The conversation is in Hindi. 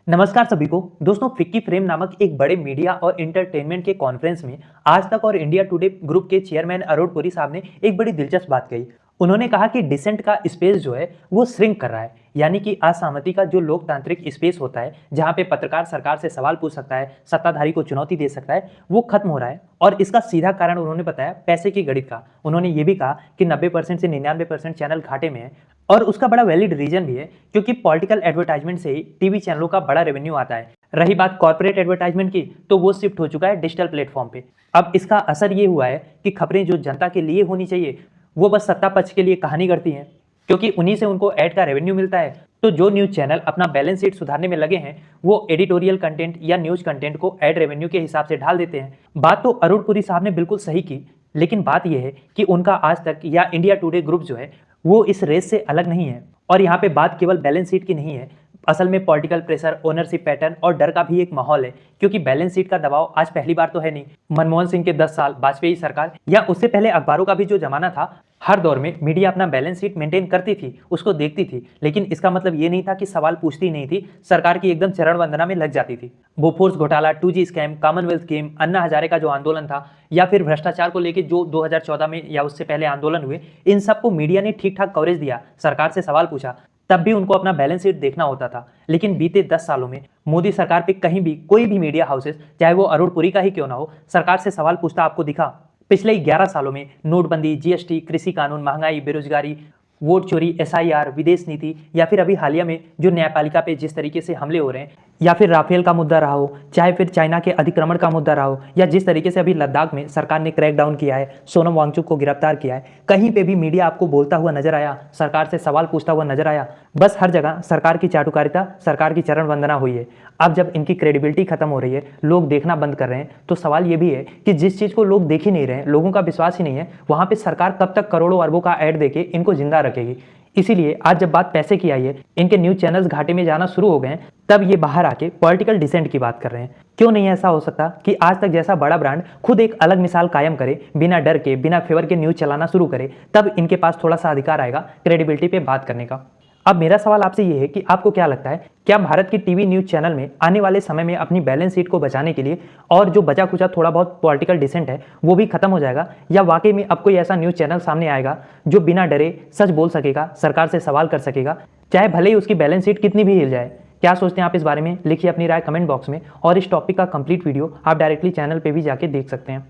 नमस्कार सभी को। दोस्तों, फिक्की फ्रेम नामक एक बड़े मीडिया और इंटरटेनमेंट के कॉन्फ्रेंस में आज तक और इंडिया टुडे ग्रुप के चेयरमैन अरुण पुरी साहब ने एक बड़ी दिलचस्प बात कही। उन्होंने कहा कि डिसेंट का स्पेस जो है वो श्रिंक कर रहा है, यानी कि असहमति का जो लोकतांत्रिक स्पेस होता है जहां पे पत्रकार सरकार से सवाल पूछ सकता है, सत्ताधारी को चुनौती दे सकता है, वो खत्म हो रहा है। और इसका सीधा कारण उन्होंने बताया पैसे की गणित का। उन्होंने ये भी कहा कि 90% से 99% चैनल घाटे में है और उसका बड़ा वैलिड रीजन भी है, क्योंकि पॉलिटिकल एडवर्टाइजमेंट से ही टीवी चैनलों का बड़ा रेवेन्यू आता है। रही बात कॉर्पोरेट एडवर्टाइजमेंट की, तो वो शिफ्ट हो चुका है डिजिटल प्लेटफॉर्म पे। अब इसका असर ये हुआ है कि खबरें जो जनता के लिए होनी चाहिए वो बस सत्ता पक्ष के लिए कहानी करती हैं, क्योंकि उन्हीं से उनको ऐड का रेवेन्यू मिलता है। तो जो न्यूज चैनल अपना बैलेंस शीट सुधारने में लगे हैं वो एडिटोरियल कंटेंट या न्यूज कंटेंट को ऐड रेवेन्यू के हिसाब से ढाल देते हैं। बात तो अरुण पुरी साहब ने बिल्कुल सही की, लेकिन बात यह है कि उनका आज तक या इंडिया टुडे ग्रुप जो है वो इस रेस से अलग नहीं है। और यहाँ पे बात केवल बैलेंस शीट की नहीं है, असल में पॉलिटिकल प्रेशर, ओनरशिप पैटर्न और डर का भी एक माहौल है, क्योंकि बैलेंस शीट का दबाव आज पहली बार तो है नहीं। मनमोहन सिंह के 10 साल, वाजपेयी सरकार या उससे पहले अखबारों का भी जो जमाना था, हर दौर में मीडिया अपना बैलेंस शीट मेंटेन करती थी, उसको देखती थी, लेकिन इसका मतलब ये नहीं था कि सवाल पूछती नहीं थी, सरकार की एकदम चरण वंदना में लग जाती थी। बोफोर्स घोटाला, 2G scam, Commonwealth game, Anna Hazare का जो आंदोलन था, या फिर भ्रष्टाचार को लेकर जो 2014 में या उससे पहले आंदोलन हुए, इन सबको मीडिया ने ठीक ठाक कवरेज दिया, सरकार से सवाल पूछा, तब भी उनको अपना बैलेंस शीट देखना होता था। लेकिन बीते 10 सालों में मोदी सरकार पे कहीं भी कोई भी मीडिया हाउसेस, चाहे वो अरुण पुरी का ही क्यों ना हो, सरकार से सवाल पूछता आपको दिखा? पिछले 11 सालों में नोटबंदी, जीएसटी, कृषि कानून, महंगाई, बेरोजगारी, वोट चोरी, एसआईआर, विदेश नीति, या फिर अभी हालिया में जो न्यायपालिका पे जिस तरीके से हमले हो रहे हैं, या फिर राफेल का मुद्दा रहा हो, चाहे फिर चाइना के अतिक्रमण का मुद्दा रहा हो, या जिस तरीके से अभी लद्दाख में सरकार ने क्रैकडाउन किया है, सोनम वांगचुक को गिरफ्तार किया है, कहीं पे भी मीडिया आपको बोलता हुआ नजर आया, सरकार से सवाल पूछता हुआ नजर आया? बस हर जगह सरकार की चाटुकारिता, सरकार की चरण वंदना हुई है। अब जब इनकी क्रेडिबिलिटी खत्म हो रही है, लोग देखना बंद कर रहे हैं, तो सवाल ये भी है कि जिस चीज को लोग देख ही नहीं रहे हैं, लोगों का विश्वास ही नहीं है, वहां पे सरकार कब तक करोड़ों अरबों का ऐड देके इनको जिंदा रखेगी। इसीलिए आज जब बात पैसे की आई है, इनके न्यूज चैनल्स घाटे में जाना शुरू हो गए हैं, तब ये बाहर आके पॉलिटिकल डिसेंट की बात कर रहे हैं। क्यों नहीं ऐसा हो सकता कि आज तक जैसा बड़ा ब्रांड खुद एक अलग मिसाल कायम करे, बिना डर के, बिना फेवर के न्यूज चलाना शुरू करे, तब इनके पास थोड़ा सा अधिकार आएगा क्रेडिबिलिटी पे बात करने का। अब मेरा सवाल आपसे ये है कि आपको क्या लगता है, क्या भारत की टीवी न्यूज चैनल में आने वाले समय में अपनी बैलेंस शीट को बचाने के लिए और जो बचा कुचा थोड़ा बहुत पॉलिटिकल डिसेंट है वो भी खत्म हो जाएगा, या वाकई में अब कोई ऐसा न्यूज चैनल सामने आएगा जो बिना डरे सच बोल सकेगा, सरकार से सवाल कर सकेगा, चाहे भले ही उसकी बैलेंस शीट कितनी भी हिल जाए? क्या सोचते हैं आप इस बारे में? लिखिए अपनी राय कमेंट बॉक्स में, और इस टॉपिक का कंप्लीट वीडियो आप डायरेक्टली चैनल पे भी जाके देख सकते हैं।